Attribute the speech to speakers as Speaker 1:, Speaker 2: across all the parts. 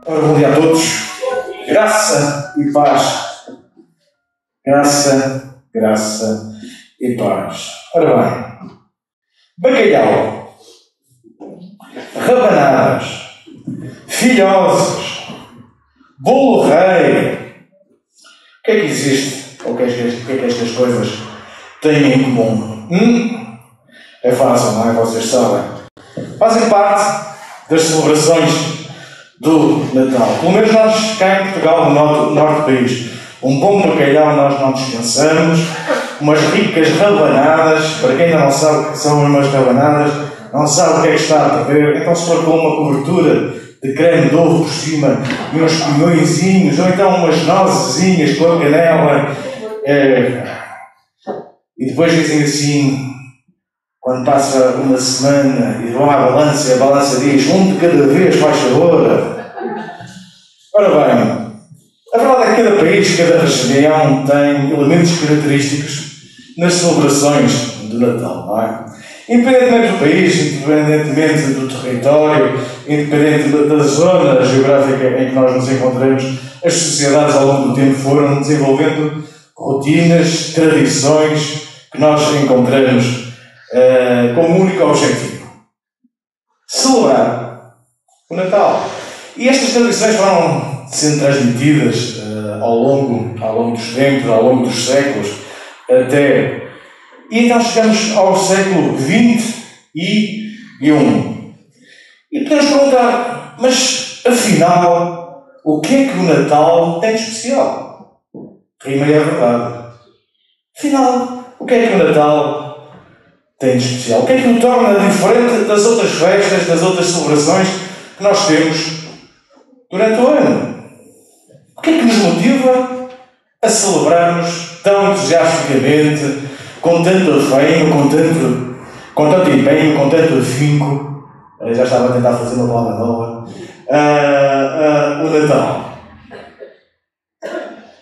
Speaker 1: Ora, bom dia a todos. Graça e paz. Graça e paz. Ora bem. Bacalhau. Rabanadas. Filhoses. Bolo rei. O que é que existe? Ou o que é que estas coisas têm em comum? É fácil, não é? Vocês sabem. Fazem parte das celebrações do Natal. Pelo menos nós, cá em Portugal, no norte do país, um bom bacalhau nós não dispensamos, umas ricas rabanadas, para quem ainda não sabe o que são umas rabanadas, não sabe o que é que está a perder, então se for com uma cobertura de creme de ovo por cima e uns pinhõezinhos, ou então umas nozezinhas com a canela, e depois dizem assim, quando passa uma semana e vão à balança e a balança diz um de cada vez, faz favor. Ora bem, a verdade é que cada país, cada região tem elementos característicos nas celebrações do Natal, não é? Independentemente do país, independentemente do território, independentemente da zona geográfica em que nós nos encontramos, as sociedades ao longo do tempo foram desenvolvendo rotinas, tradições que nós encontramos como único objetivo: celebrar o Natal. E estas tradições foram sendo transmitidas ao longo dos tempos, ao longo dos séculos, até... E então chegamos ao século XXI. E podemos perguntar, mas afinal, o que é que o Natal tem de especial? Rima e é verdade. Afinal, o que é que o Natal tem de especial? O que é que o torna diferente das outras festas, das outras celebrações que nós temos durante o ano? O que é que nos motiva a celebrarmos tão entusiasticamente, com tanto afeto, com tanto empenho, com tanto afinco? Eu já estava a tentar fazer uma palavra nova. O Natal.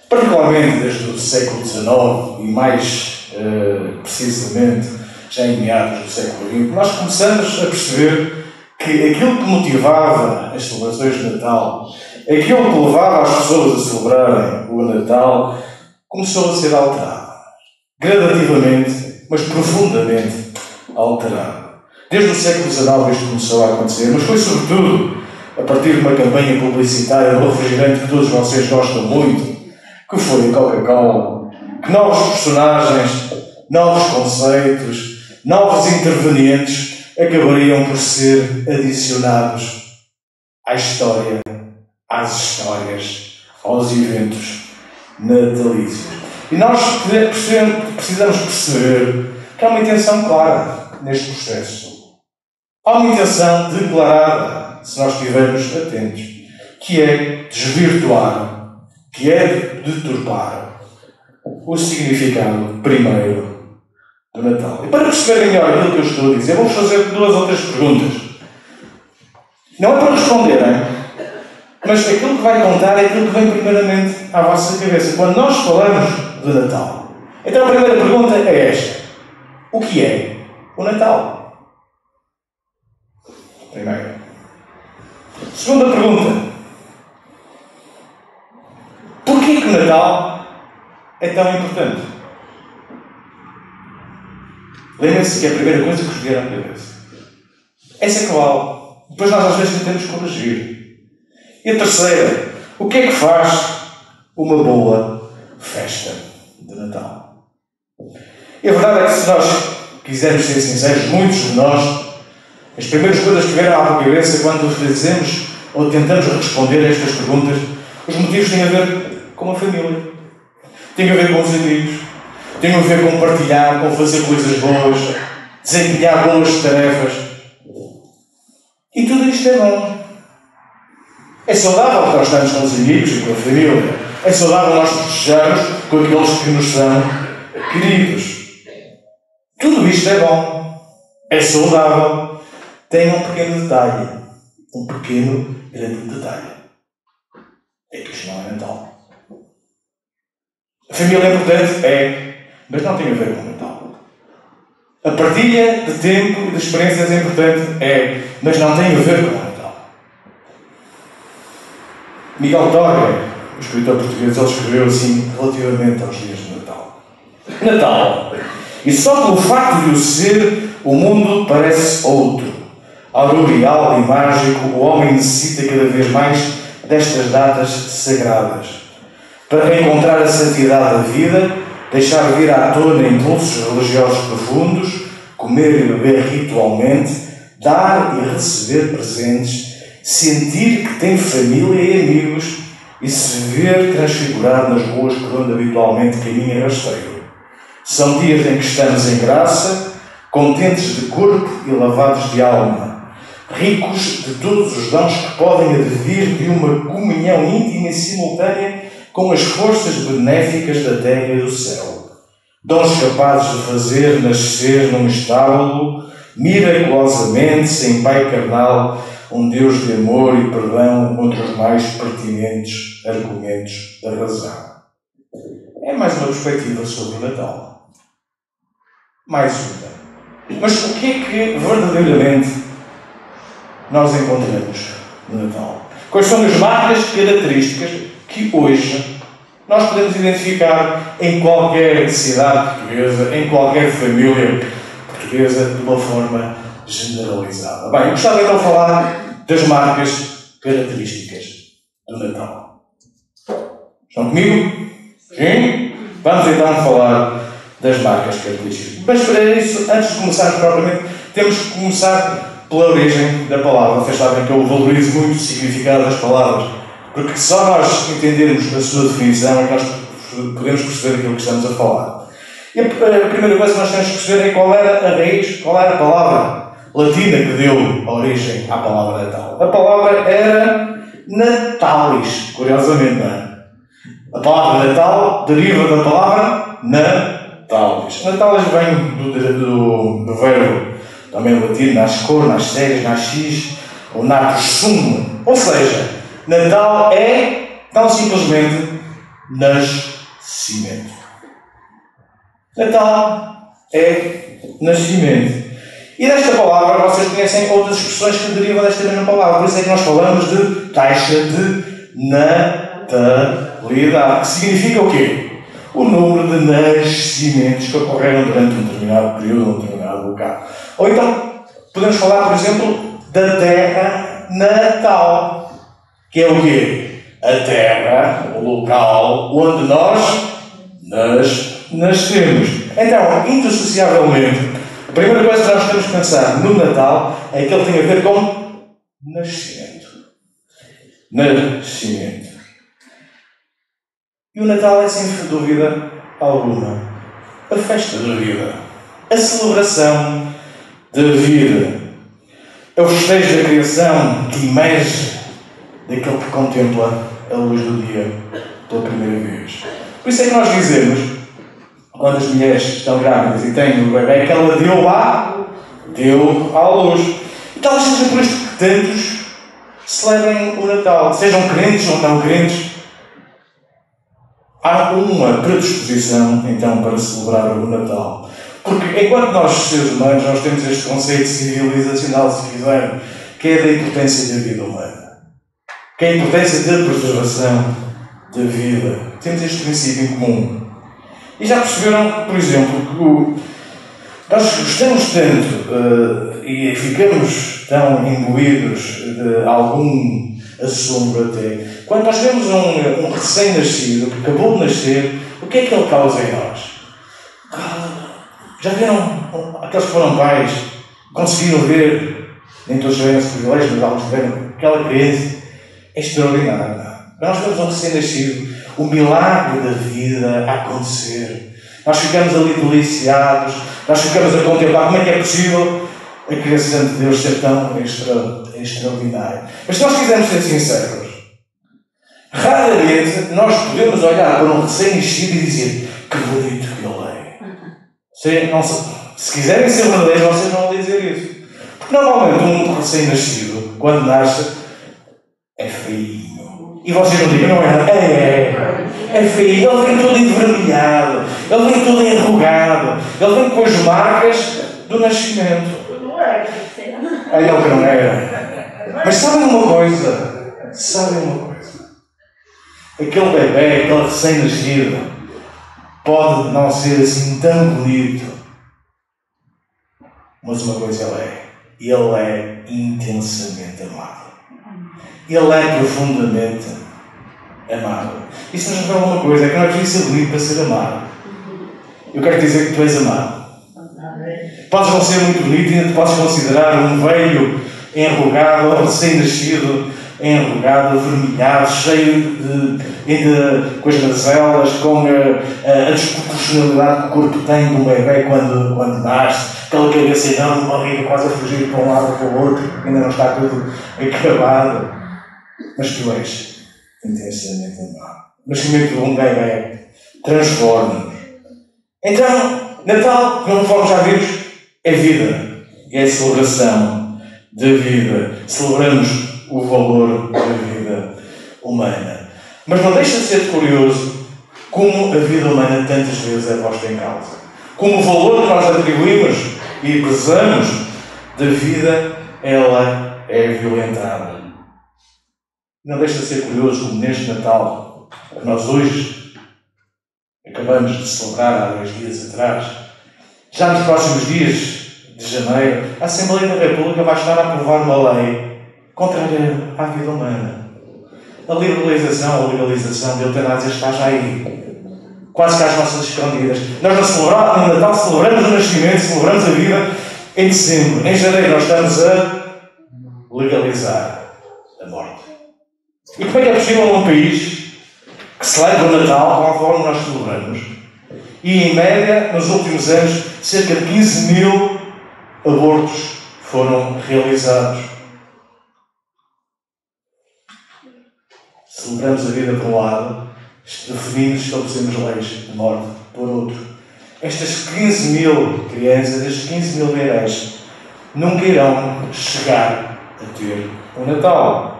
Speaker 1: Particularmente desde o século XIX e mais precisamente já em meados do século XX, nós começamos a perceber que aquilo que motivava as celebrações de Natal, aquilo que levava as pessoas a celebrarem o Natal, começou a ser alterado. Gradativamente, mas profundamente alterado. Desde o século XIX isto começou a acontecer, mas foi sobretudo a partir de uma campanha publicitária do refrigerante que todos vocês gostam muito, que foi a Coca-Cola, que novos personagens, novos conceitos, novos intervenientes acabariam por ser adicionados à história, às histórias, aos eventos natalícios. E nós precisamos perceber que há uma intenção clara neste processo. Há uma intenção declarada, se nós estivermos atentos, que é desvirtuar, que é deturpar o significado primeiro do Natal. E para perceberem melhor aquilo que eu estou a dizer, vou-vos fazer duas ou três perguntas. Não é para responderem, mas aquilo que vai contar é aquilo que vem primeiramente à vossa cabeça. Quando nós falamos do Natal. Então a primeira pergunta é esta: o que é o Natal? Primeira. Segunda pergunta: porquê que o Natal é tão importante? Lembrem-se que é a primeira coisa que vos vier à cabeça. Essa é que vale. Depois nós às vezes tentamos corrigir. E a terceira: o que é que faz uma boa festa de Natal? E a verdade é que, se nós quisermos ser sinceros, muitos de nós, as primeiras coisas que vieram à cabeça quando fazemos ou tentamos responder a estas perguntas, os motivos têm a ver com a família, têm a ver com os amigos, têm a ver com partilhar, com fazer coisas boas, desempenhar boas tarefas. E tudo isto é bom. É saudável que nós estamos com os amigos e com a família. É saudável nós festejarmos com aqueles que nos são queridos. Tudo isto é bom. É saudável. Tem um pequeno detalhe. Um pequeno, grande detalhe. É que isto não é Natal. A família é importante? É. Mas não tem a ver com o Natal. A partilha de tempo e de experiências é importante? É. Mas não tem a ver com o Natal. Miguel Torga, o escritor português, ele escreveu assim relativamente aos dias de Natal. Natal. E só pelo facto de o ser, o mundo parece outro. Auroreal e mágico, o homem necessita cada vez mais destas datas sagradas. Para reencontrar a santidade da vida, deixar vir à tona impulsos religiosos profundos, comer e beber ritualmente, dar e receber presentes, sentir que tem família e amigos e se ver transfigurado nas ruas por onde habitualmente caminha rasteiro. São dias em que estamos em graça, contentes de corpo e lavados de alma, ricos de todos os dons que podem advir de uma comunhão íntima e simultânea com as forças benéficas da terra e do céu. Dons capazes de fazer nascer num estábulo, miraculosamente, sem pai carnal, um Deus de amor e perdão contra os mais pertinentes argumentos da razão. É mais uma perspectiva sobre o Natal. Mais uma. Mas o que é que verdadeiramente nós encontramos no Natal? Quais são as marcas características que hoje nós podemos identificar em qualquer cidade portuguesa, em qualquer família portuguesa, de uma forma generalizada? Bem, eu gostava então de falar das marcas características do Natal. Estão comigo? Sim? Vamos então falar das marcas características. Mas para isso, antes de começarmos propriamente, temos que começar pela origem da palavra. Vocês sabem que eu valorizo muito o significado das palavras, porque só nós entendermos a sua definição é que nós podemos perceber aquilo que estamos a falar. E a primeira coisa que nós temos que perceber é qual era a raiz, qual era a palavra latina que deu a origem à palavra Natal. A palavra era natalis, curiosamente, não é? A palavra Natal deriva da palavra natalis. Natalis vem do verbo, também latino, nascor, nasceres, nascis, ou natus sum. Ou seja, Natal é, tão simplesmente, nascimento. Natal é nascimento. E desta palavra, vocês conhecem outras expressões que derivam desta mesma palavra. Por isso é que nós falamos de taxa de natalidade, que significa o quê? O número de nascimentos que ocorreram durante um determinado período, um determinado local. Ou então, podemos falar, por exemplo, da terra natal, que é o quê? A terra, o local onde nós nascemos. Então, indissociavelmente, a primeira coisa que nós temos que pensar no Natal é que ele tem a ver com nascimento. Nascimento. E o Natal é, sem dúvida alguma, a festa da vida, a celebração da vida, é o festejo da criação que emerge daquele que contempla a luz do dia pela primeira vez. Por isso é que nós dizemos, quando as mulheres estão grávidas e têm o bebê, que ela deu à luz. E talvez seja por isto que tantos celebrem o Natal, sejam crentes ou não crentes. Há uma predisposição, então, para celebrar o Natal. Porque, enquanto nós, seres humanos, nós temos este conceito civilizacional, se quisermos, que é da importância da vida humana. Que é a importância da preservação da vida. Temos este princípio em comum. E já perceberam, por exemplo, que nós gostamos tanto e ficamos tão imbuídos de algum assombro até. Quando nós vemos um recém-nascido que acabou de nascer, o que é que ele causa em nós? Já viram aqueles que foram pais, conseguiram ver, nem todos tiveram esse privilégio, mas alguns tiveram, aquela criança é extraordinária. Nós vemos um recém-nascido, o milagre da vida a acontecer. Nós ficamos ali deliciados, nós ficamos a contemplar como é que é possível a criação de Deus ser tão extraordinária. Mas se nós quisermos ser sinceros, raramente nós podemos olhar para um recém-nascido e dizer que bonito que ele é. Se quiserem ser verdadeiros, vocês não vão dizer isso. Porque normalmente um recém-nascido, quando nasce, é feio. E vocês não digam, não é? É feio. Ele vem todo envermelhado, ele vem todo enrugado, ele vem com as marcas do nascimento. É ele que não era. Mas sabem uma coisa? aquele bebê, aquele recém-nascido, pode não ser assim tão bonito, mas uma coisa ele é intensamente amado. Ele é profundamente amado. Isso nos revela uma coisa, é que não é preciso ser bonito para ser amado. Eu quero dizer que tu és amado. Podes não ser muito bonito e ainda te podes considerar um velho enrugado, ou recém-nascido, enrugado, avermelhado, cheio de com as mazelas, com a desproporcionalidade que o corpo tem de um bebê quando nasce, aquela cabeça enorme, barriga quase a fugir para um lado ou para o outro, ainda não está tudo acabado. Mas tu és intensamente amado. O nascimento de um bebê transforma-nos. Então, Natal, conforme já vimos, é vida. É a celebração da vida. Celebramos o valor da vida humana. Mas não deixa de ser curioso como a vida humana tantas vezes é posta em causa. Como o valor que nós atribuímos e prezamos da vida, ela é violentada. Não deixa de ser curioso como neste Natal, que nós hoje acabamos de celebrar há 2 dias atrás, já nos próximos dias de janeiro, a Assembleia da República vai estar a aprovar uma lei contrária à vida humana. A liberalização ou legalização da eutanásia está já aí. Quase que às nossas escondidas. Nós no Natal celebramos o nascimento, celebramos a vida em dezembro. Em janeiro nós estamos a legalizar a morte. E como é que é possível num país que celebra o Natal conforme nós celebramos? E em média, nos últimos anos, cerca de 15.000 abortos foram realizados. Celebramos a vida por um lado, definimos e estabelecemos leis de morte por outro. Estas 15.000 crianças, estes 15.000 bebés, nunca irão chegar a ter um Natal.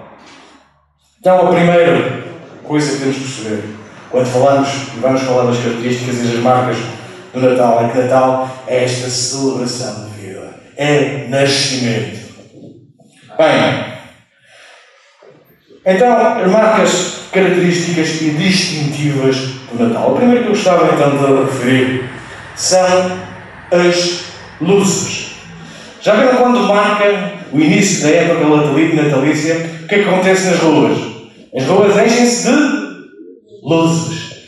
Speaker 1: Então, a primeira coisa que temos que perceber, quando falamos e vamos falar das características e das marcas do Natal, é que Natal é esta celebração de vida. É nascimento. Bem, então, as marcas características e distintivas do Natal. A primeira que eu gostava então de referir são as luzes. Já viram quando marca o início da época natalícia, o que é que acontece nas ruas? As ruas enchem-se de luzes,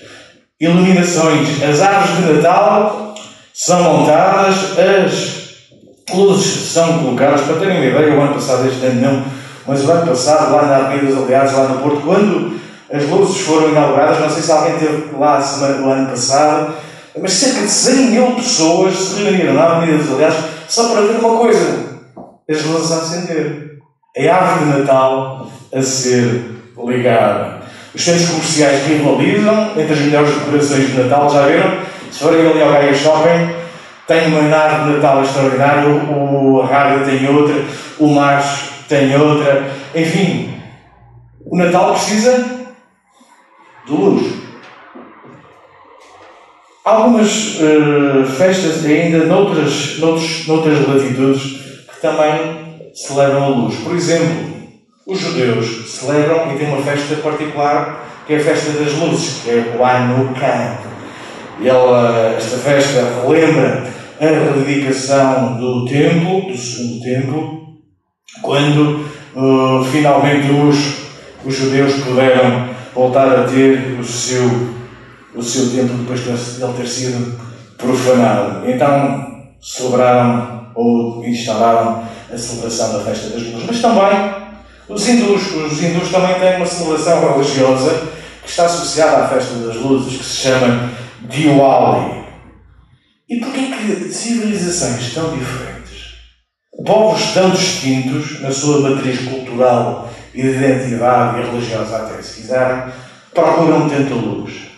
Speaker 1: iluminações. As árvores de Natal são montadas, as luzes são colocadas. Para terem uma ideia, o ano passado, este ano não, mas o ano passado, lá na Avenida dos Aliados, lá no Porto, quando as luzes foram inauguradas, não sei se alguém esteve lá o ano passado, mas cerca de 100.000 pessoas se reuniram na Avenida dos Aliados só para ver uma coisa: as luzes a acender. A árvore de Natal a ser ligada. Os centros comerciais rivalizam entre as melhores decorações de Natal, já viram? Se forem ali ao Gaia Shopping, tem uma árvore de Natal extraordinária, o Rádio tem outra, o Mars tem outra. Enfim, o Natal precisa de luz. Há algumas festas ainda noutras latitudes que também celebram a luz. Por exemplo, os judeus celebram e têm uma festa particular, que é a festa das luzes, que é o Hanukkah. Esta festa relembra a dedicação do templo, do segundo templo, quando finalmente os judeus puderam voltar a ter o seu templo depois de ele ter sido profanado. Então celebraram ou instalaram a celebração da festa das luzes. Mas também os hindus também têm uma celebração religiosa que está associada à festa das luzes, que se chama Diwali. E porquê que civilizações tão diferentes, povos tão distintos na sua matriz cultural e de identidade e religiosa até, se quiserem, procuram tanta luz?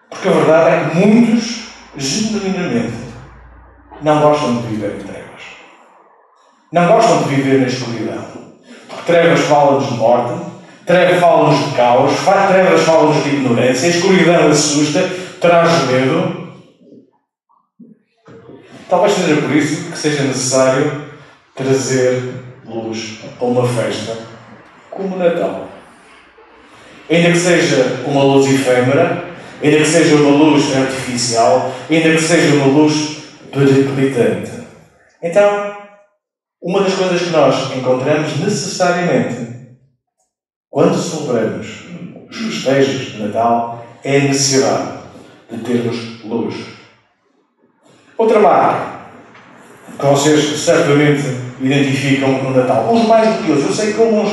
Speaker 1: Porque a verdade é que muitos, genuinamente, não gostam de viver em trevas. Não gostam de viver na escuridão. Porque trevas falam-nos de morte, trevas falam-nos de caos, trevas falam-nos de ignorância, a escuridão assusta, traz medo. Talvez seja por isso que seja necessário trazer luz a uma festa como o Natal. ainda que seja uma luz efêmera, ainda que seja uma luz artificial, ainda que seja uma luz periclitante. Então, uma das coisas que nós encontramos necessariamente quando celebramos os festejos de Natal é a necessidade de termos luz. Outra marca que vocês certamente identificam no Natal, uns mais do que outros, eu sei que alguns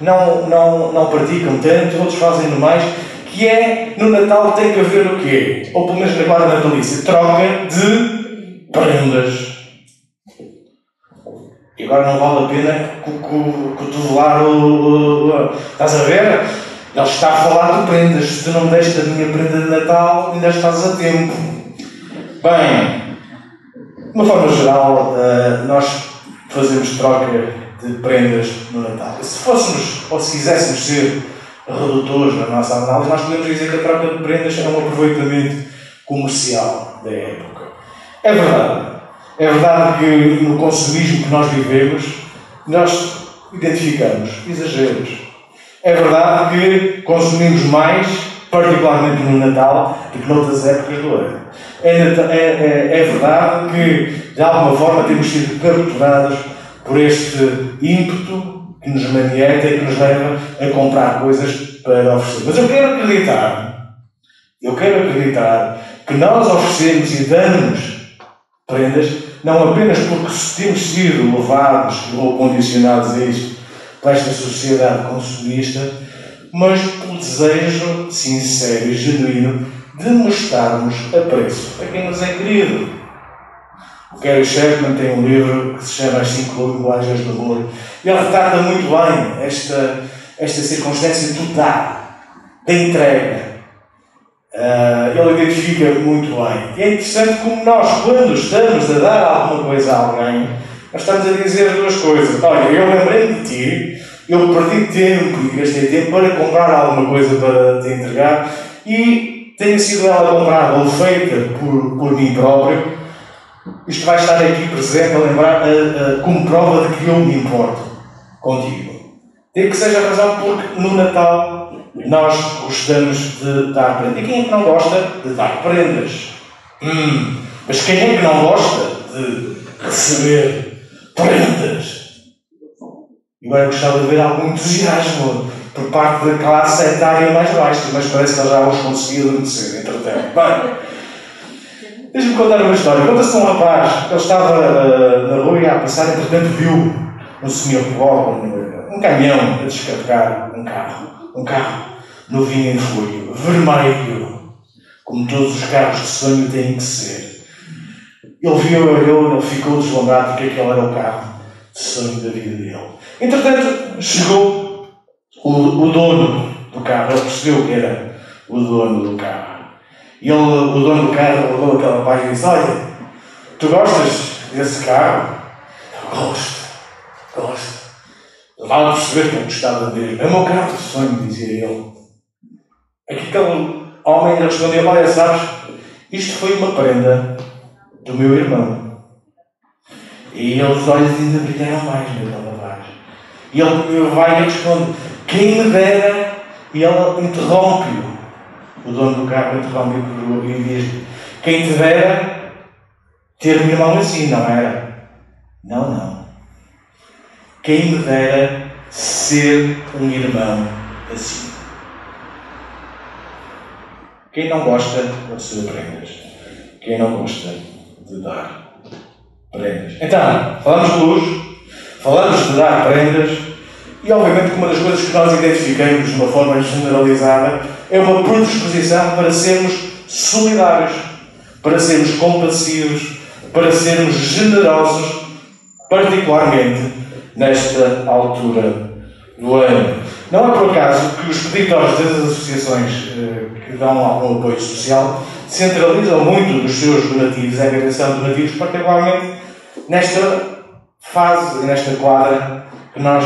Speaker 1: não praticam tanto, outros fazem no mais, que é, no Natal tem que haver o quê? Ou pelo menos na guarda natalícia, troca de prendas. E agora não vale a pena cotovelar o... Estás a ver? Ele está a falar de prendas. Se tu não me deste a minha prenda de Natal, ainda estás a tempo. Bem, de uma forma geral, nós fazemos troca de prendas no Natal. Se fôssemos, ou se quiséssemos ser redutores na nossa análise, nós podemos dizer que a troca de prendas é um aproveitamento comercial da época. É verdade. É verdade que no consumismo que nós vivemos, nós identificamos exageros. É verdade que consumimos mais, particularmente no Natal, do que noutras épocas do ano. É verdade que, de alguma forma, temos sido capturados por este ímpeto que nos manieta e que nos leva a comprar coisas para oferecer. Mas eu quero acreditar que nós oferecemos e damos prendas não apenas porque temos sido levados ou condicionados a isto para esta sociedade consumista, mas pelo desejo sincero e genuíno de mostrarmos apreço a quem nos é querido. O Gary Chapman tem um livro que se chama As 5 Linguagens do Amor, e ele retrata muito bem esta circunstância total da entrega. Ele identifica muito bem. E é interessante como nós, quando estamos a dar alguma coisa a alguém, nós estamos a dizer duas coisas. Olha, eu lembrei de ti, eu perdi tempo e gastei tempo para comprar alguma coisa para te entregar e tenha sido ela comprada ou feita por mim próprio. Isto vai estar aqui presente a lembrar como prova de que eu me importo contigo. Tem que seja a razão porque no Natal nós gostamos de dar prendas. E quem é que não gosta de dar prendas? Mas quem é que não gosta de receber prendas? E agora eu gostava de ver algum entusiasmo por parte da classe etária mais baixa, mas parece que eles já os conseguiram adormecer, entretanto. Bem, deixa-me contar uma história. Conta-se um rapaz, ele estava na rua e a passar, entretanto viu um senhor um caminhão a descarregar um carro novinho em folho, vermelho, como todos os carros de sonho têm que ser. Ele viu, olhou, ele ficou deslumbrado porque aquele era o carro de sonho da vida dele. Entretanto, chegou o dono do carro, ele percebeu que era o dono do carro. E o dono do carro olhou aquele rapaz e disse: olha, tu gostas desse carro? Gosto. Lá a perceber que ele gostava dele. É o meu carro de sonho, dizia ele. Aquele homem respondeu: olha, sabes, isto foi uma prenda do meu irmão. E os olhos ainda brilharam mais naquele rapaz. E ele vai e responde: quem me dera. E ele interrompe-o. O dono do carro interrompe-o e diz: quem te dera ter um irmão assim, não era? Não. Quem me dera ser um irmão assim. Quem não gosta de receber prendas? Quem não gosta de dar prendas? Então, falamos de luz, falamos de dar prendas e, obviamente, que uma das coisas que nós identificamos de uma forma generalizada é uma predisposição para sermos solidários, para sermos compassivos, para sermos generosos, particularmente nesta altura do ano. Não é por acaso que os peditórios das associações que dão algum apoio social centralizam muito dos seus donativos, a angariação de donativos, particularmente nesta fase, nesta quadra que nós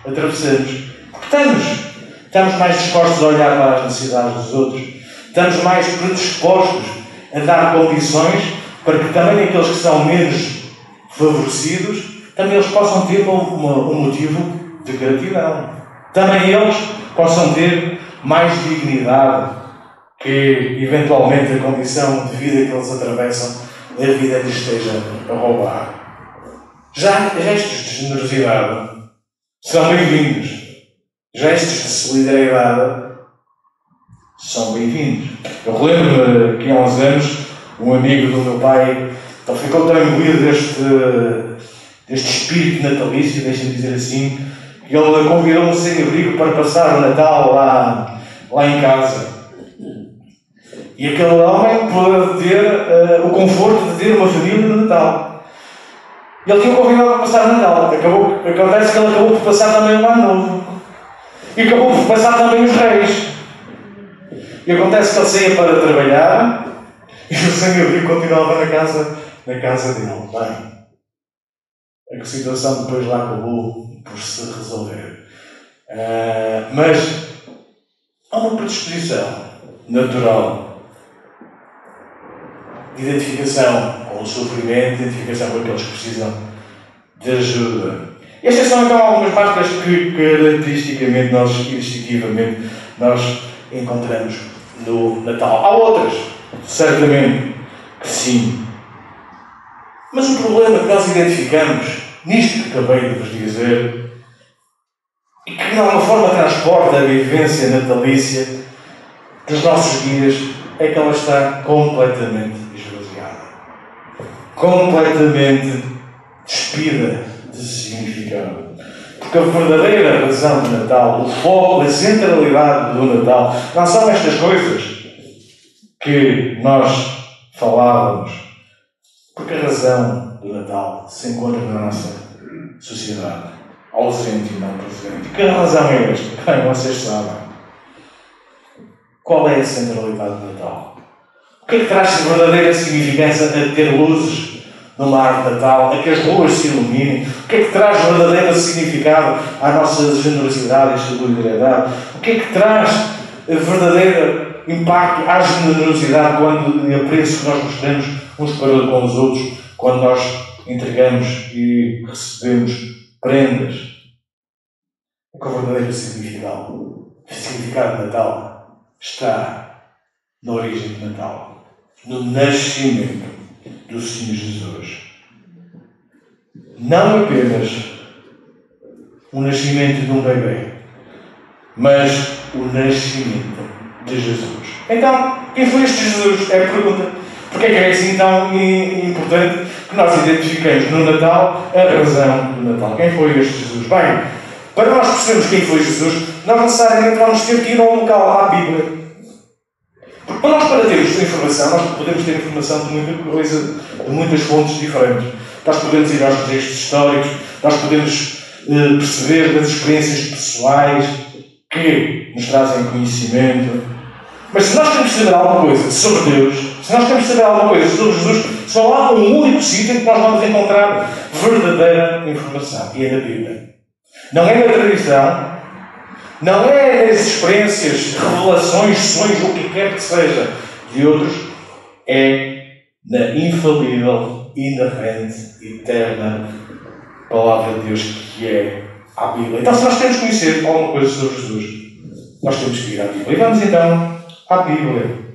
Speaker 1: atravessamos. Porque estamos mais dispostos a olhar para as necessidades dos outros, estamos mais predispostos a dar condições para que também aqueles que são menos favorecidos, também eles possam ter um motivo de gratidão. Também eles possam ter mais dignidade que, eventualmente, a condição de vida que eles atravessam, a vida lhes esteja a roubar. Já gestos de generosidade são bem-vindos. Gestos de solidariedade são bem-vindos. Eu lembro-me que há uns anos, um amigo do meu pai, ele ficou tão imbuído deste espírito natalício, deixa-me dizer assim, que ele convidou-me sem abrigo para passar o Natal lá em casa. E aquele homem pôde ter o conforto de ter uma família no Natal. E ele tinha convidado para passar o Natal. Acontece que ele acabou por passar também o Ano Novo. E acabou por passar também os Reis. E acontece que ele saía para trabalhar e o sem-abrigo continuava na casa dele. Bem, a situação depois lá acabou por se resolver. Mas há uma predisposição natural de identificação com o sofrimento, de identificação com aqueles que precisam de ajuda. Estas são então algumas marcas que caracteristicamente, instintivamente, nós encontramos no Natal. Há outras, certamente, que sim. Mas o problema que nós identificamos nisto que acabei de vos dizer e que de alguma forma transporta a vivência natalícia dos nossos dias é que ela está completamente esvaziada. Completamente despida de significado. Porque a verdadeira razão do Natal, o foco, a centralidade do Natal, não são estas coisas que nós falávamos. Porque a razão do Natal se encontra na nossa sociedade, ausente e não presente. Que razão é esta? Bem, vocês sabem. Qual é a centralidade do Natal? O que é que traz verdadeira significância a ter luzes numa árvore de Natal, a que as ruas se iluminem? O que é que traz verdadeiro significado à nossa generosidade e solidariedade? O que é que traz verdadeiro impacto à generosidade quando a preço que nós mostramos uns para com os outros, quando nós entregamos e recebemos prendas? O que é o verdadeiro significado? O significado de Natal está na origem de Natal, no nascimento do Senhor Jesus. Não apenas o nascimento de um bebê, mas o nascimento de Jesus. Então, quem foi este Jesus? É a pergunta. Porque é que é assim tão importante que nós identifiquemos no Natal a razão do Natal? Quem foi este Jesus? Bem, para nós percebermos quem foi Jesus, nós necessariamente vamos ter que ir a um local, à Bíblia. Porque para termos informação, nós podemos ter informação de muita coisa, de muitas fontes diferentes. Nós podemos ir aos registros históricos, nós podemos perceber das experiências pessoais que nos trazem conhecimento. Mas se nós queremos saber alguma coisa sobre Deus, se nós queremos saber alguma coisa sobre Jesus, só há um único sítio em que nós vamos encontrar verdadeira informação, e é na Bíblia. Não é na tradição, não é nas experiências, revelações, sonhos, o que quer que seja de outros, é na infalível, inerrante, eterna Palavra de Deus que é a Bíblia. Então, se nós queremos conhecer alguma coisa sobre Jesus, nós temos que ir à Bíblia. E vamos então à Bíblia.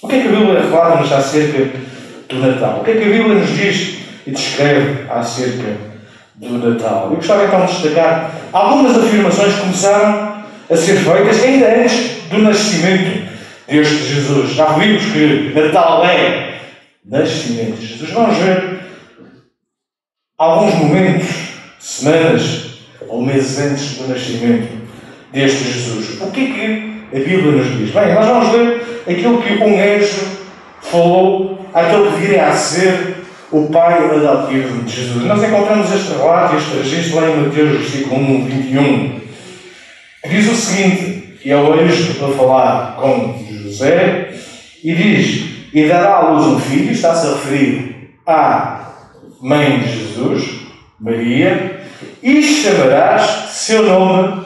Speaker 1: O que é que a Bíblia relata-nos acerca do Natal? O que é que a Bíblia nos diz e descreve acerca do Natal? Eu gostava então de destacar algumas afirmações que começaram a ser feitas ainda antes do nascimento deste Jesus. Já vimos que Natal é nascimento de Jesus. Vamos ver alguns momentos, semanas ou meses antes do nascimento deste Jesus. O que é que a Bíblia nos diz? Bem, nós vamos ler aquilo que um anjo falou àquele que viria a ser o pai adotivo de Jesus. Nós encontramos este relato, este registro lá em Mateus, versículo 1, 21. Diz o seguinte, e é o anjo a falar com José, e diz: e dará à luz um filho, está-se a referir à mãe de Jesus, Maria, e chamarás seu nome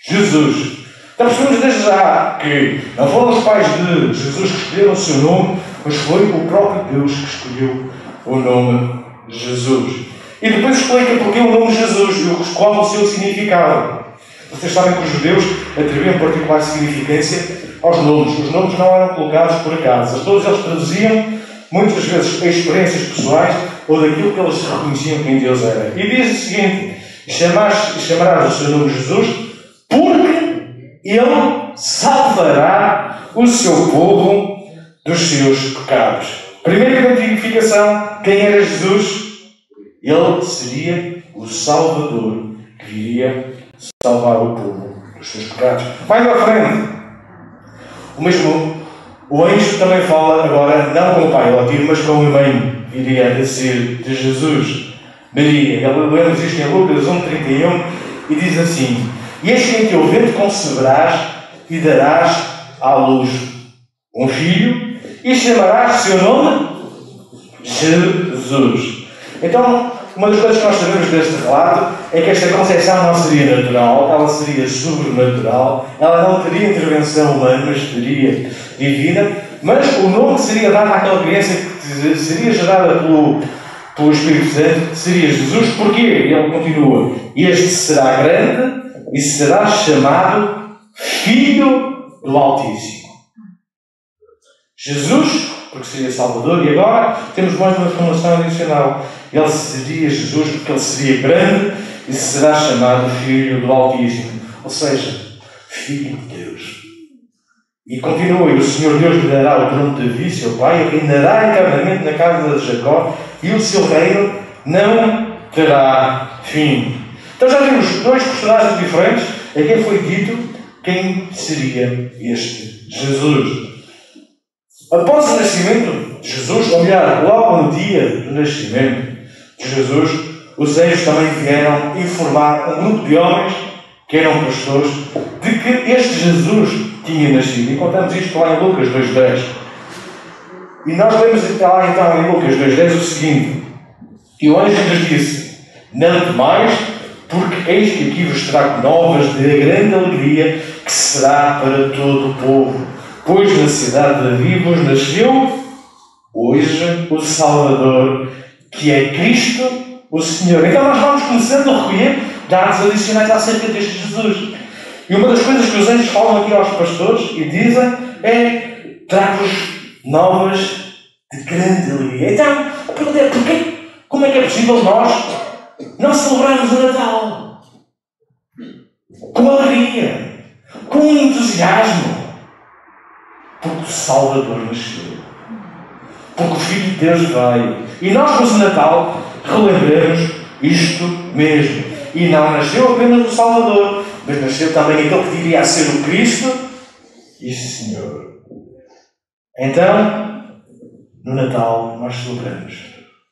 Speaker 1: Jesus. Então percebemos desde já que não foram os pais de Jesus que escolheram o seu nome, mas foi o próprio Deus que escolheu o nome Jesus. E depois explica porque o nome Jesus e qual o seu significado. Vocês sabem que os judeus atribuíam particular significância aos nomes. Os nomes não eram colocados por acaso. Todos eles traduziam, muitas vezes, experiências pessoais ou daquilo que eles reconheciam quem Deus era. E diz o seguinte: chamarás o seu nome Jesus, porque Ele salvará o seu povo dos seus pecados. Primeira identificação: quem era Jesus? Ele seria o Salvador, que viria salvar o povo dos seus pecados. Mais à frente, o anjo também fala agora, não com o pai adotivo, mas com a mãe, viria a ser de Jesus, Maria. Lemos isto em Lucas 1,31 e diz assim: e eis que em teu ventre conceberás e darás à luz um filho, e chamarás seu nome Jesus. Então, uma das coisas que nós sabemos deste relato é que esta concepção não seria natural, ela seria sobrenatural, ela não teria intervenção humana, mas seria divina, mas o nome que seria dado àquela criança que seria gerada pelo Espírito Santo seria Jesus. Porquê? Ele continua: este será grande e será chamado Filho do Altíssimo. Jesus, porque seria Salvador, e agora temos mais uma informação adicional. Ele seria Jesus porque ele seria grande e será chamado Filho do Altíssimo, ou seja, Filho de Deus. E continua: e o Senhor Deus lhe dará o trono de Davi, seu pai, e reinará eternamente na casa de Jacó, e o seu reino não terá fim. Então já vimos dois personagens diferentes a quem foi dito quem seria este Jesus. Após o nascimento de Jesus, ou melhor, logo no dia do nascimento de Jesus, os anjos também vieram informar um grupo de homens que eram pastores de que este Jesus tinha nascido. E contamos isto lá em Lucas 2,10. E nós lemos lá então em Lucas 2,10 o seguinte: e o anjo lhes disse: não temais, porque eis que aqui vos trago novas de grande alegria, que será para todo o povo. Pois na cidade de Davi vos nasceu hoje o Salvador, que é Cristo o Senhor. Então nós vamos começando a recolher dados adicionais acerca deste Jesus. E uma das coisas que os anjos falam aqui aos pastores e dizem é: trago-vos novas de grande alegria. Então, a pergunta é: porquê? Como é que é possível nós não celebrarmos o Natal com alegria, com entusiasmo? Porque o Salvador nasceu. Porque o Filho de Deus veio. E nós, no Natal, relembramos isto mesmo. E não nasceu apenas o Salvador, mas nasceu também aquele que viria a ser o Cristo e o Senhor. Então, no Natal, nós celebramos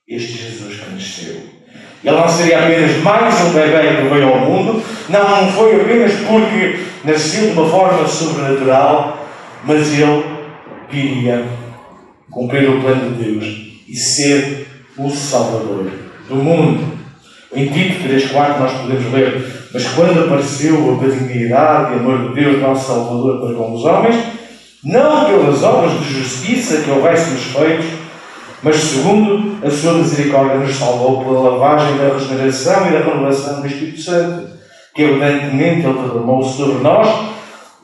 Speaker 1: este Jesus que nasceu. Ele não seria apenas mais um bebê que veio ao mundo, não foi apenas porque nasceu de uma forma sobrenatural, mas ele viria cumprir o plano de Deus e ser o Salvador do mundo. Em Tito 3,4 nós podemos ler: mas quando apareceu a benignidade e amor de Deus, nosso Salvador, para com os homens, não pelas obras de justiça que houvessem feitos, mas segundo a sua misericórdia nos salvou pela lavagem da regeneração e da renovação do Espírito Santo, que evidentemente Ele derramou sobre nós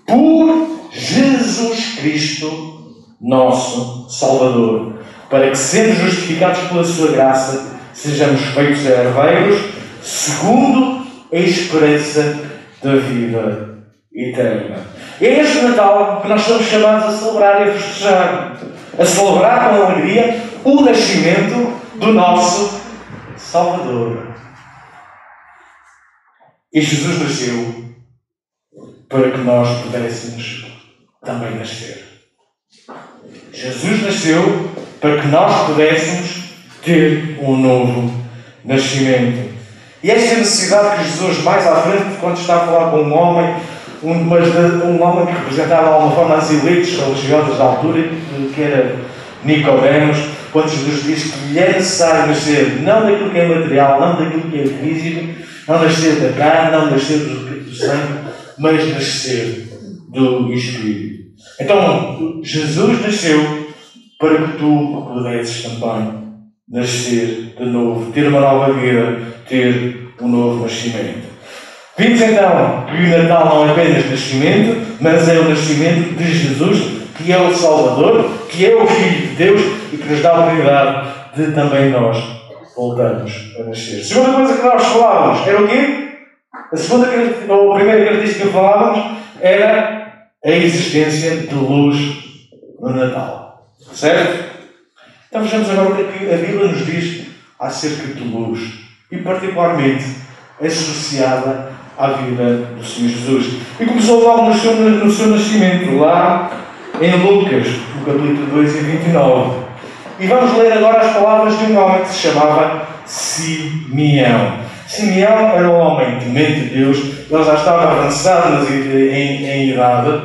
Speaker 1: por Jesus Cristo, nosso Salvador, para que, sendo justificados pela sua graça, sejamos feitos herdeiros segundo a esperança da vida eterna. É este Natal que nós somos chamados a celebrar e a festejar, a celebrar com alegria o nascimento do nosso Salvador. E Jesus nasceu para que nós pudéssemos também nascer. Jesus nasceu para que nós pudéssemos ter um novo nascimento. E esta necessidade que Jesus, mais à frente, quando está a falar com um homem que representava de alguma forma as elites religiosas da altura, que era Nicodemos, quando Jesus diz que lhe é necessário nascer não daquilo que é material, não daquilo que é físico, não nascer da carne, não nascer do sangue, mas nascer do Espírito. Então, Jesus nasceu para que tu pudesses também nascer de novo, ter uma nova vida, ter um novo nascimento. Vimos então que o Natal não é apenas nascimento, mas é o nascimento de Jesus, que é o Salvador, que é o Filho de Deus e que nos dá a oportunidade de também nós voltarmos a nascer. A segunda coisa que nós falávamos era o quê? A primeira característica que falávamos era a existência de luz no Natal. Certo? Então vejamos agora o que a Bíblia nos diz acerca de luz e particularmente associada à vida do Senhor Jesus. E começou logo no seu nascimento, lá em Lucas, no capítulo 2 e 29. E vamos ler agora as palavras de um homem que se chamava Simeão. Simeão era um homem temente de Deus, ele já estava avançado em idade,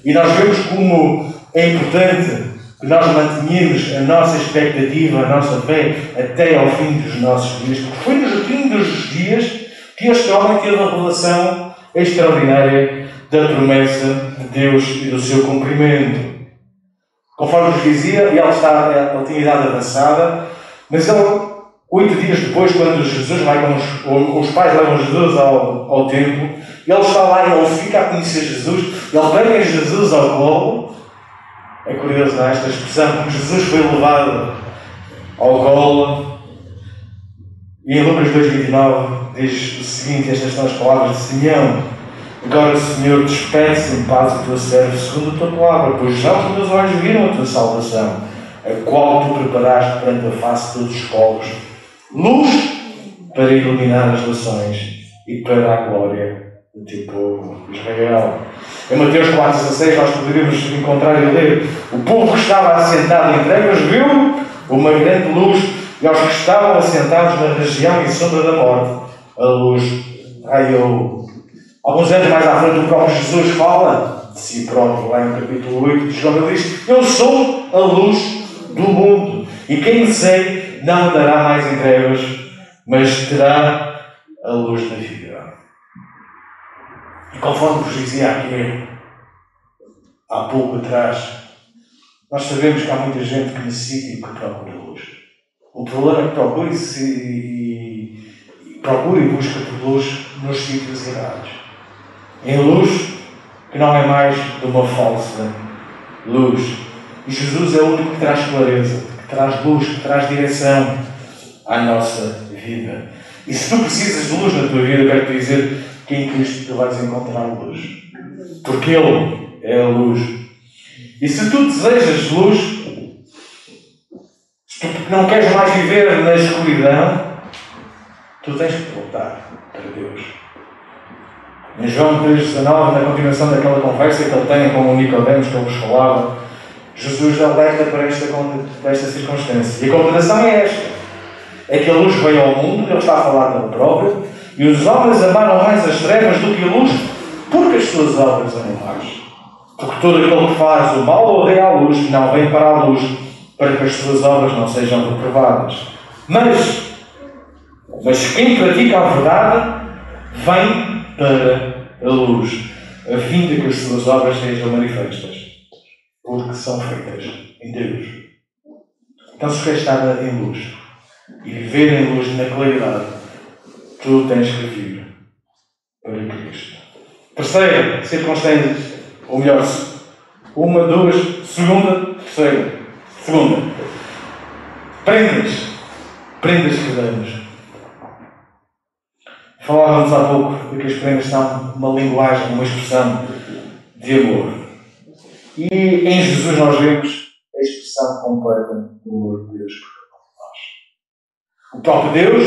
Speaker 1: e nós vemos como é importante que nós mantenhamos a nossa expectativa, a nossa fé, até ao fim dos nossos dias, porque foi no fim dos dias que este homem teve a revelação extraordinária da promessa de Deus e do seu cumprimento. Conforme nos dizia, ele tinha idade avançada, mas ele, 8 dias depois, quando Jesus vai com os pais levam Jesus ao templo, ele está lá e ele fica a conhecer Jesus, ele pega Jesus ao colo. É curioso, não é? Esta expressão, como Jesus foi levado ao colo. E em Lucas 2,29 diz o seguinte: estas são as palavras de Simeão. Agora, Senhor, despede-se em paz o teu servo segundo a tua palavra, pois já os meus olhos viram a tua salvação, a qual tu preparaste perante a face de todos os povos, luz para iluminar as nações e para a glória do teu povo, Israel. Em Mateus 4,16 nós poderíamos encontrar e ler: o povo que estava assentado em trevas viu uma grande luz, e aos que estavam assentados na região e sombra da morte, a luz raiou. Alguns anos mais à frente, o próprio Jesus fala de si próprio, lá em capítulo 8 de João. Ele diz: eu sou a luz do mundo, e quem me segue não andará mais em trevas, mas terá a luz da vida. E conforme vos dizia aqui há pouco atrás, nós sabemos que há muita gente que necessita e que procura luz. O problema é que procura e busca por luz nos sítios errados. Em luz que não é mais de uma falsa luz. E Jesus é o único que traz clareza, que traz luz, que traz direção à nossa vida. E se tu precisas de luz na tua vida, eu quero te dizer que em Cristo tu vais encontrar luz. Porque Ele é a luz. E se tu desejas luz, se tu não queres mais viver na escuridão, tu tens que voltar para Deus. Em João 3,19, na continuação daquela conversa que ele tem com o Nicodemos que eu vos falava, Jesus alerta para esta circunstância. E a condenação é esta: é que a luz veio ao mundo, ele está a falar dele próprio, e os homens amaram mais as trevas do que a luz, porque as suas obras eram más. Porque todo aquele que faz o mal odeia a luz e não vem para a luz, para que as suas obras não sejam reprovadas. Mas quem pratica a verdade vem para a luz, a fim de que as suas obras sejam manifestas, porque são feitas em Deus. Então, se queres estar em luz e viver em luz na claridade, tu tens que vir para Cristo. Terceira circunstância, ou melhor, uma, duas, segunda, terceira. Segunda, prendas que damos. Falávamos há pouco de que as prendas são uma linguagem, uma expressão de amor. E em Jesus nós vemos a expressão completa do amor de Deus por nós. O próprio Deus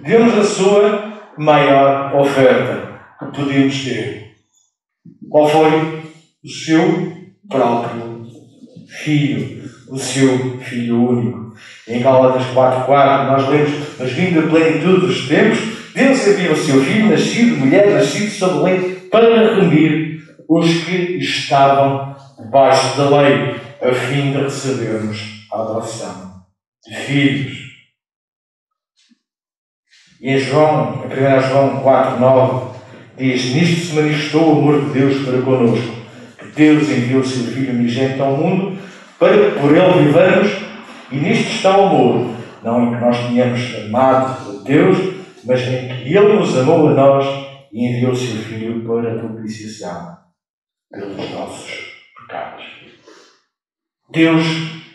Speaker 1: deu-nos a sua maior oferta que podíamos ter. Qual foi? O seu próprio Filho. O seu Filho único. Em Gálatas 4,4 nós lemos: mas vindo a plenitude dos tempos, Deus enviou o seu Filho, nascido de mulher, nascido sob a lei, para remir os que estavam debaixo da lei, a fim de recebermos a adoção de filhos. E em 1 João 4,9 diz: nisto se manifestou o amor de Deus para connosco, que Deus enviou o seu Filho unigênito ao mundo, para que por ele vivamos, e nisto está o amor, não em que nós tenhamos amado a Deus, mas em que Ele nos amou a nós e enviou o seu Filho para a propiciação pelos nossos pecados. Deus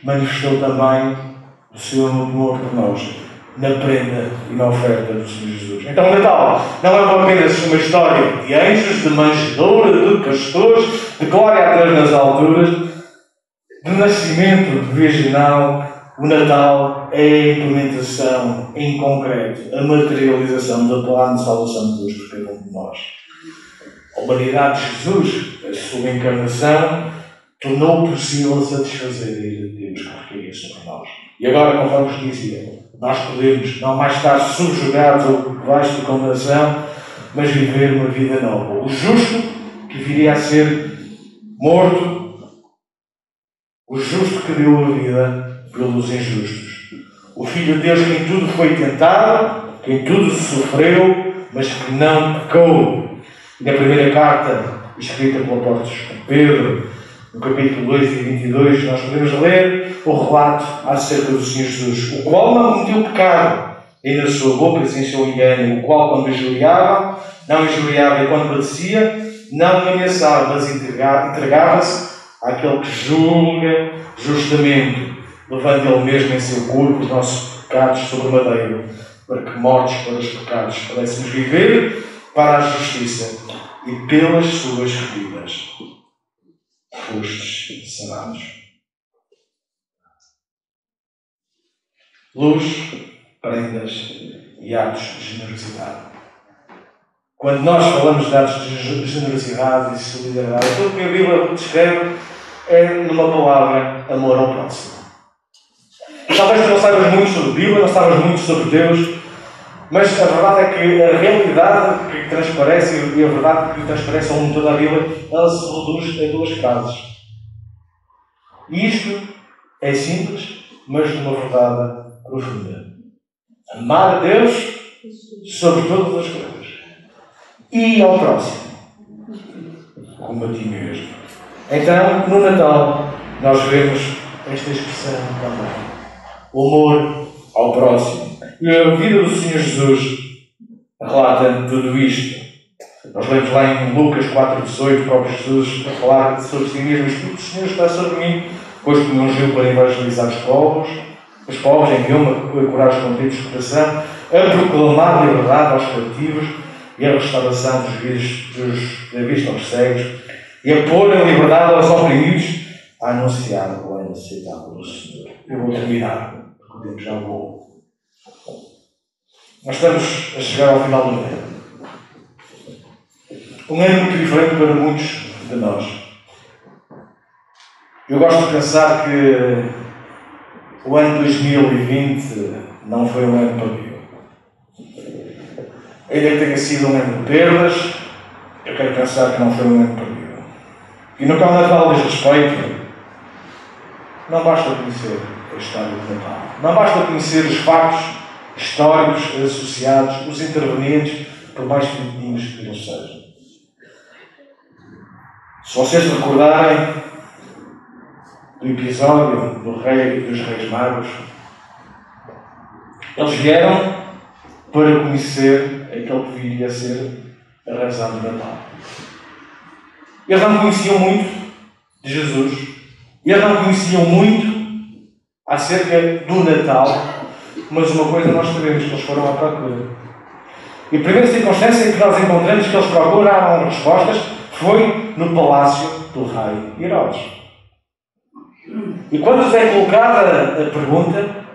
Speaker 1: manifestou também o seu amor por nós na prenda e na oferta do Senhor Jesus. Então o Natal não é apenas uma história de anjos, de manjedoura, de pastores, de glória a Deus nas alturas, de nascimento virginal. O Natal é a implementação em concreto, a materialização do plano de salvação de Deus por cada um de nós. A humanidade de Jesus, a sua encarnação, tornou possível satisfazer a ira de Deus que requeria sobre nós. E agora, conforme vos dizia, nós podemos não mais estar subjugados ou debaixo de condenação, mas viver uma vida nova. O justo que viria a ser morto, o justo que deu a vida pelos injustos. O Filho de Deus que em tudo foi tentado, que em tudo sofreu, mas que não pecou. E na primeira carta, escrita pelo apóstolo Pedro, no capítulo 2 e 22, nós podemos ler o relato acerca do Senhor Jesus, o qual não cometeu pecado, e na sua boca sem seu engano, o qual, quando injuriava, não injuriava e quando padecia, não ameaçava, mas entregava-se àquele que julga justamente, levando ele mesmo em seu corpo os nossos pecados sobre o madeiro, para que, mortos para os pecados, pudéssemos viver para a justiça, e pelas suas feridas fostes sanados. Luz, prendas e atos de generosidade. Quando nós falamos de atos de generosidade e solidariedade, aquilo que a Bíblia descreve é, numa palavra, amor ao próximo. Talvez tu não saibas muito sobre a Bíblia, não saibas muito sobre Deus, mas a verdade é que a realidade que transparece e a verdade que transparece ao mundo toda a Bíblia, ela se reduz em duas frases. E isto é simples, mas de uma verdade profunda. Amar a Deus sobre todas as coisas. E ao próximo, como a ti mesmo. Então, no Natal, nós vemos esta expressão também. O amor ao próximo. E a vida do Senhor Jesus relata tudo isto. Nós lemos lá em Lucas 4,18, o próprio Jesus a falar sobre si mesmo. O Espírito do Senhor está sobre mim, pois que me ungiu para evangelizar os povos, enviou-me a curar os contritos de coração, a proclamar liberdade aos cativos e a restauração da vista aos cegos, e a pôr em liberdade aos oprimidos, a anunciar o plano aceitável do Senhor. Eu vou terminar, porque o tempo já voou. Nós estamos a chegar ao final do ano. Um ano muito diferente para muitos de nós. Eu gosto de pensar que o ano 2020 não foi um ano para mim. Ainda que tenha sido um ano de perdas, eu quero pensar que não foi um ano para mim. E no que ao Natal diz respeito, não basta conhecer a história do Natal. Não basta conhecer os factos históricos associados, os intervenientes, por mais pequeninos que eles sejam. Se vocês recordarem do episódio do rei e dos reis magos, eles vieram para conhecer aquele que viria a ser a razão do Natal. Eles não conheciam muito de Jesus, eles não conheciam muito acerca do Natal, mas uma coisa nós sabemos, que eles foram à procura. E a primeira circunstância que nós encontramos que eles procuraram respostas foi no palácio do rei Herodes. E quando lhes é colocada a pergunta,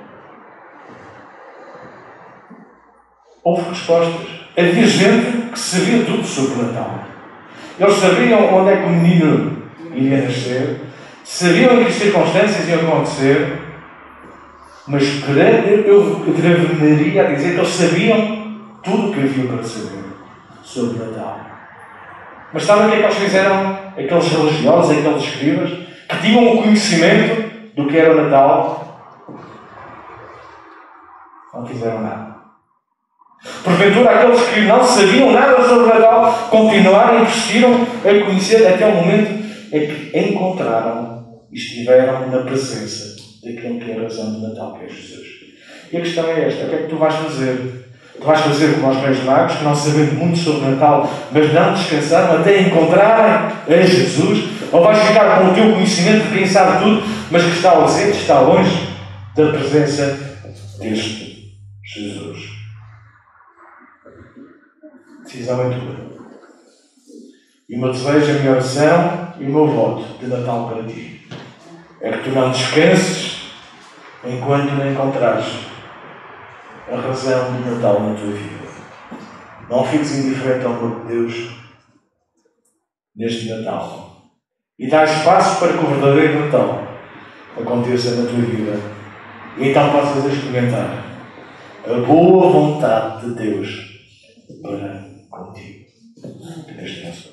Speaker 1: houve respostas. Havia gente que sabia tudo sobre o Natal. Eles sabiam onde é que o menino iria nascer, sabiam em que circunstâncias iam acontecer, mas eu deveria dizer que eles sabiam tudo o que havia para saber sobre o Natal. Mas sabem o que é que eles fizeram? Aqueles religiosos, aqueles escribas, que tinham o conhecimento do que era o Natal, não fizeram nada. Porventura, aqueles que não sabiam nada sobre o Natal continuaram e insistiram a conhecer até o momento em que encontraram e estiveram na presença daquele que é a razão do Natal, que é Jesus. E a questão é esta: o que é que tu vais fazer Tu vais fazer como aos Reis Magos, que não sabendo muito sobre Natal, mas não descansaram até encontrarem a Jesus? Ou vais ficar com o teu conhecimento de quem sabe tudo, mas que está ausente, está longe da presença deste Jesus? Decisão é tua. E o meu desejo, a minha oração e o meu voto de Natal para ti é que tu não descanses enquanto não encontrares a razão do Natal na tua vida. Não fiques indiferente ao amor de Deus neste Natal. E dá espaço para que o verdadeiro Natal aconteça na tua vida. E então possas experimentar a boa vontade de Deus para contigo. Que Deus te abençoe.